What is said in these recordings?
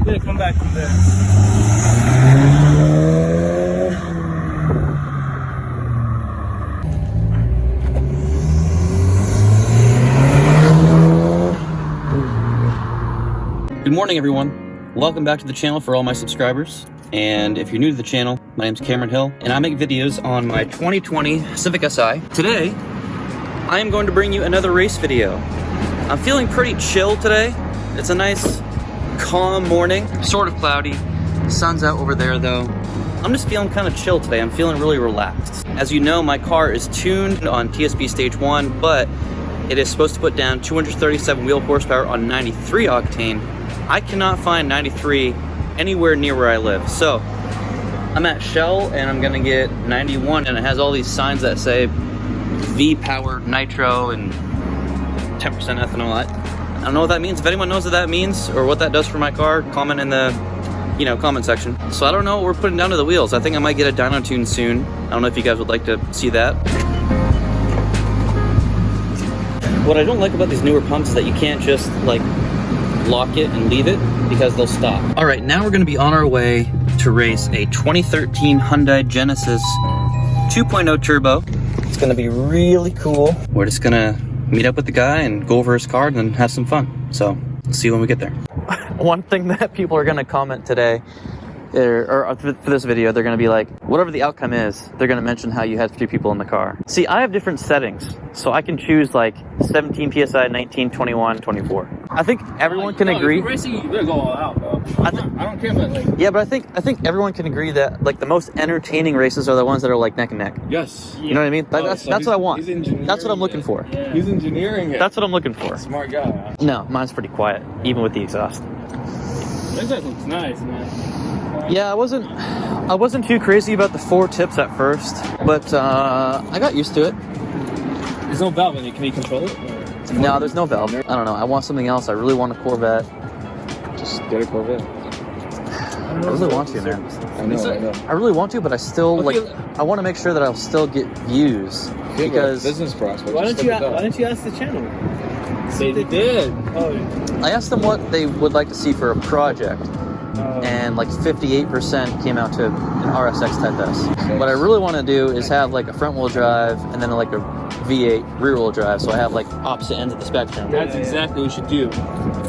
Yeah, come back from there. Good morning, everyone. Welcome back to the channel for all my subscribers. And if you're new to the channel, my name's Cameron Hill, and I make videos on my 2020 Civic Si. Today, I am going to bring you another race video. I'm feeling pretty chill today. It's a nice, calm morning, sort of cloudy. Sun's out over there, though. I'm just feeling kind of chill today. I'm feeling really relaxed. As you know, my car is tuned on TSP Stage 1, but it is supposed to put down 237 wheel horsepower on 93 octane. I cannot find 93 anywhere near where I live. So I'm at Shell and I'm gonna get 91, and it has all these signs that say V-Power Nitro and 10% ethanol. I don't know what that means. If anyone knows what that means or what that does for my car, comment in the comment section. So I don't know what we're putting down to the wheels. I think I might get a dyno tune soon. I don't know if you guys would like to see that. What I don't like about these newer pumps is that you can't just like lock it and leave it because they'll stop. All right, now we're gonna be on our way to race a 2013 Hyundai Genesis 2.0 turbo. It's gonna be really cool. We're just gonna meet up with the guy and go over his car and then have some fun. So let's see when we get there. One thing that people are gonna comment today, or for this video, they're gonna be like, whatever the outcome is, they're gonna mention how you had 3 people in the car. See, I have different settings, so I can choose like 17 PSI, 19, 21, 24. I think everyone can agree. If you're racing, you better go all out, bro. I don't care about like. Yeah, but I think everyone can agree that like the most entertaining races are the ones that are like neck and neck. Yes. You know what I mean? That's what I want. That's what I'm looking for. Yeah. He's engineering it. That's what I'm looking for. Smart guy. Huh? No, mine's pretty quiet, even with the exhaust. This looks nice, man. Yeah, I wasn't too crazy about the 4 tips at first, but I got used to it. There's no valve in it. Can you control it? Or? No, there's no valve. I don't know. I want something else. I really want a Corvette. Just get a Corvette. I really want to, man. I know. I really want to, but I still I want to make sure that I'll still get views because business prospect. Why don't you ask the channel? They did. Oh. I asked them what they would like to see for a project. And like 58% came out to an RSX Type S. What I really want to do is have like a front wheel drive and then like a V8 rear wheel drive, so I have like opposite ends of the spectrum. That's exactly what you should do.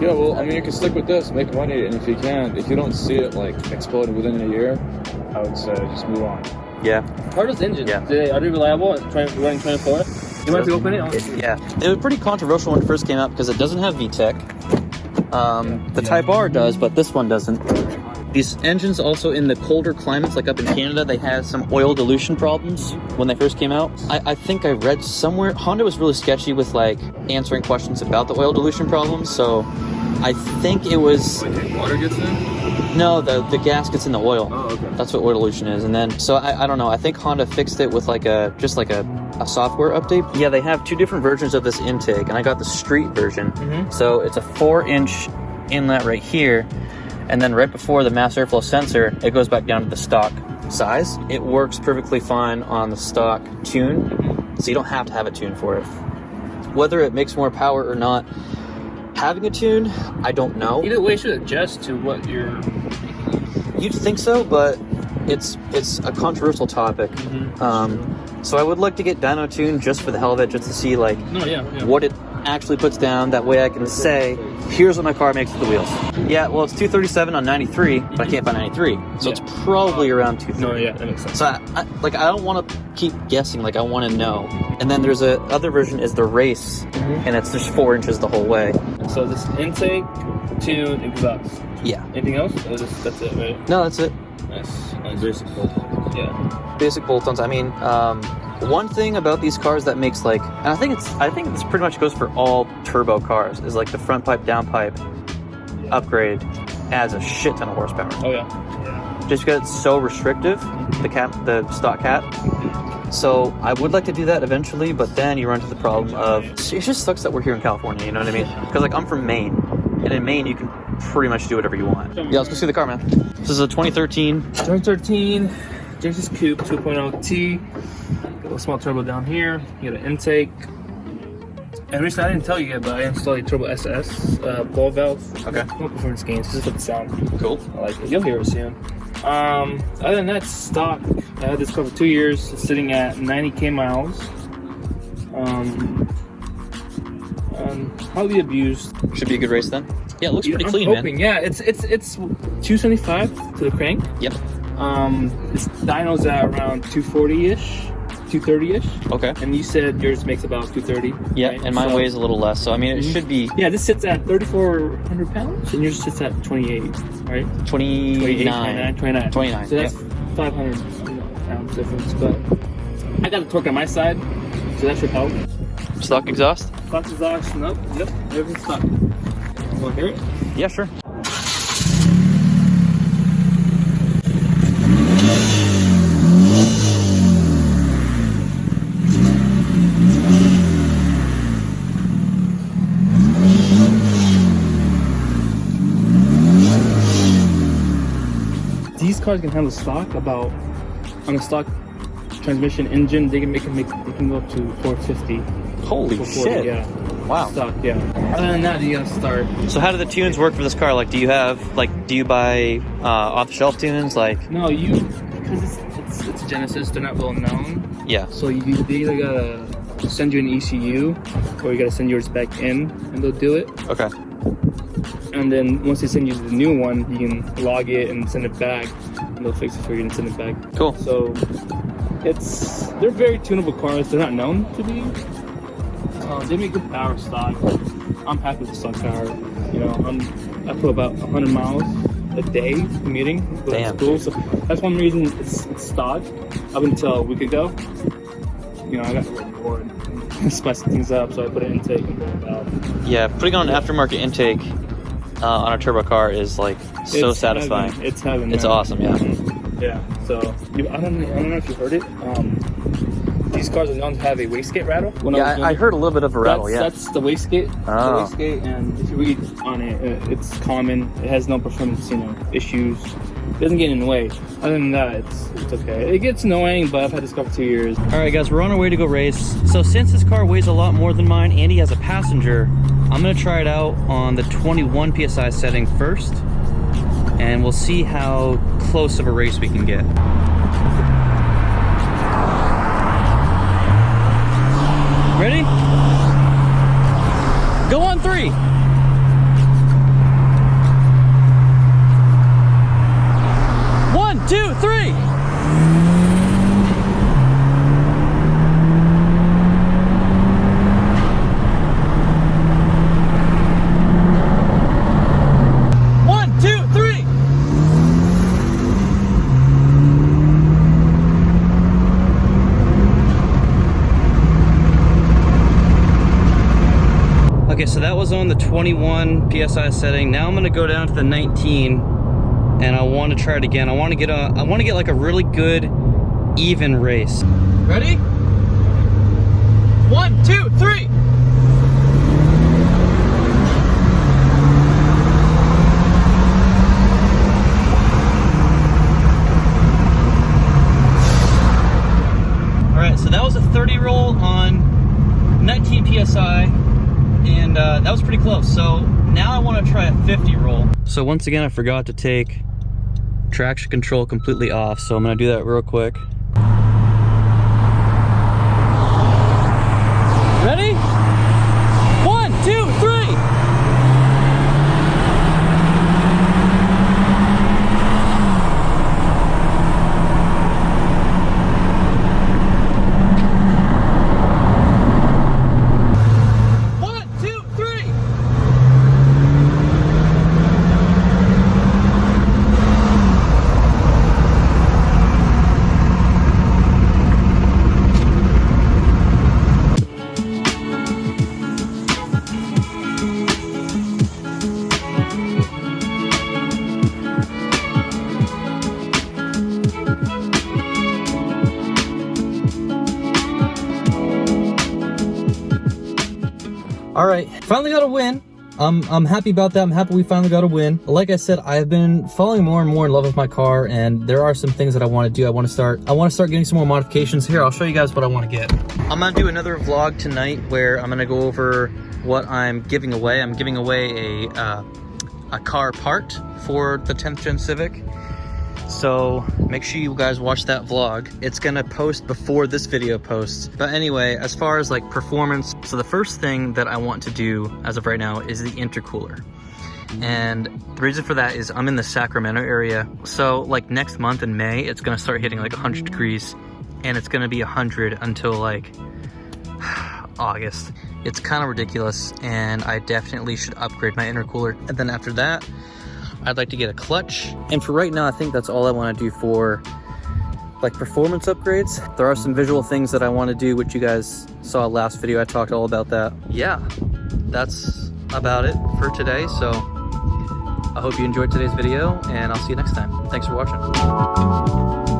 Yeah, well, I mean, you can stick with this, make money, and if you don't see it like explode within a year, I would say just move on. Yeah. How are those engines? Yeah. Are they reliable at running 24? You might have to open it. Yeah. It was pretty controversial when it first came out because it doesn't have VTEC. The Type R does, but this one doesn't. These engines also in the colder climates, like up in Canada, they had some oil dilution problems when they first came out. I think I read somewhere, Honda was really sketchy with like answering questions about the oil dilution problems, so I think it was... Like water gets in? No, the gas gets in the oil. Oh, okay. That's what oil dilution is. And then, so I don't know, I think Honda fixed it with like just like a software update. Yeah, they have 2 different versions of this intake, and I got the street version. So it's a 4-inch inlet right here, and then right before the mass airflow sensor, it goes back down to the stock size. It works perfectly fine on the stock tune, so you don't have to have a tune for it. Whether it makes more power or not, having a tune, I don't know. Either way, should adjust to what you're making. You'd think so, but it's a controversial topic. So I would like to get dyno tune just for the hell of it, just to see like what it actually puts down. That way I can say, here's what my car makes with the wheels. Yeah, well, it's 237 on 93, but I can't find 93, so it's probably around 230. No, yeah, that makes sense. So I don't want to keep guessing. Like I want to know. And then there's a other version is the race, and it's just 4 inches the whole way. So this intake, tune, exhaust. Yeah. Anything else? Or that's it, right? No, that's it. Nice. Basic bolt-ons. Yeah. Basic bolt-ons. I mean, one thing about these cars that makes like, and I think this pretty much goes for all turbo cars, is like the front pipe, down pipe upgrade adds a shit ton of horsepower. Oh yeah. Just because it's so restrictive, the stock cat. So I would like to do that eventually, but then you run into the problem of, it just sucks that we're here in California, you know what I mean? Because like I'm from Maine, and in Maine you can pretty much do whatever you want. Yeah, let's go see the car, man. This is a 2013 Genesis Coupe 2.0 T. Got a small turbo down here. You got an intake. And recently, I didn't tell you yet, but I installed a Turbo SS ball valve. Okay. No performance gains, just for the sound. Cool. I like it. You'll hear it soon. Other than that, stock. I had this car for 2 years, it's sitting at 90k miles. Hardly abused. Should be a good race then. Yeah, it looks pretty I'm clean, hoping. man. Yeah, it's 275 to the crank. Yep. This dyno's at around 240-ish, 230-ish. Okay. And you said yours makes about 230. Yeah, right? and mine weighs a little less, so I mean, it should be. Yeah, this sits at 3,400 pounds, and yours sits at 28, right? 29. 29. So that's 500 pounds difference. But I got the torque on my side, so that should help. Stock exhaust? Stock exhaust, nope, yep, everything's stock. You want to hear it? Yeah, sure. These cars can handle stock about, on a stock transmission engine, they can go up to 450. Holy 440, shit. yeah. Wow. Stock, yeah. Other than that, you gotta start. So how do the tunes work for this car? Like, do you buy off-the-shelf tunes? Like, No, because it's Genesis, they're not well known. yeah. So they either gotta send you an ECU, or you gotta send yours back in, and they'll do it. Okay. And then once they send you the new one, you can log it and send it back, and they'll fix it for you and send it back. Cool. So they're very tunable cars. They're not known to be. They make good power stock. I'm happy with the stock power. You know, I put about 100 miles a day commuting. Damn. School, so that's one reason it's stock. Up until a week ago, you know, I got a little bored and spicing things up, so I put an intake and put it out. Yeah, putting on an aftermarket intake on a turbo car is like so It's satisfying. Heaven. It's heaven. It's man. awesome, yeah. Yeah. So I don't know if you heard it. These cars are known to have a wastegate rattle. Yeah, I heard a little bit of a rattle. That's the wastegate. Oh. The wastegate, and if you read on it, it's common. It has no performance, issues. It doesn't get in the way. Other than that, it's okay. It gets annoying, but I've had this car for 2 years. All right, guys, we're on our way to go race. So since this car weighs a lot more than mine, and he has a passenger, I'm gonna try it out on the 21 PSI setting first, and we'll see how close of a race we can get. Ready? Go on 3. One, two, three. One, two, three. Okay, so that was on the 21 PSI setting. Now I'm gonna go down to the 19, and I want to try it again. I want to get like a really good, even race. Ready? 1, 2, 3. All right, so that was a 30 roll on 19 PSI. And that was pretty close. So now I want to try a 50 roll. So once again, I forgot to take traction control completely off. So I'm going to do that real quick. Ready? 1, 2, 3. All right, finally got a win. I'm happy about that. I'm happy we finally got a win. Like I said, I've been falling more and more in love with my car, and there are some things that I want to do. I want to start getting some more modifications. Here, I'll show you guys what I want to get. I'm gonna do another vlog tonight where I'm gonna go over what I'm giving away. I'm giving away a car part for the 10th gen Civic. So make sure you guys watch that vlog. It's gonna post before this video posts. But anyway, as far as like performance, so the first thing that I want to do as of right now is the intercooler. And the reason for that is I'm in the Sacramento area. So like next month in May, it's gonna start hitting like 100 degrees and it's gonna be 100 until like August. It's kind of ridiculous and I definitely should upgrade my intercooler. And then after that, I'd like to get a clutch. And for right now, I think that's all I want to do for like performance upgrades. There are some visual things that I want to do, which you guys saw last video. I talked all about that. Yeah, that's about it for today. So I hope you enjoyed today's video and I'll see you next time. Thanks for watching.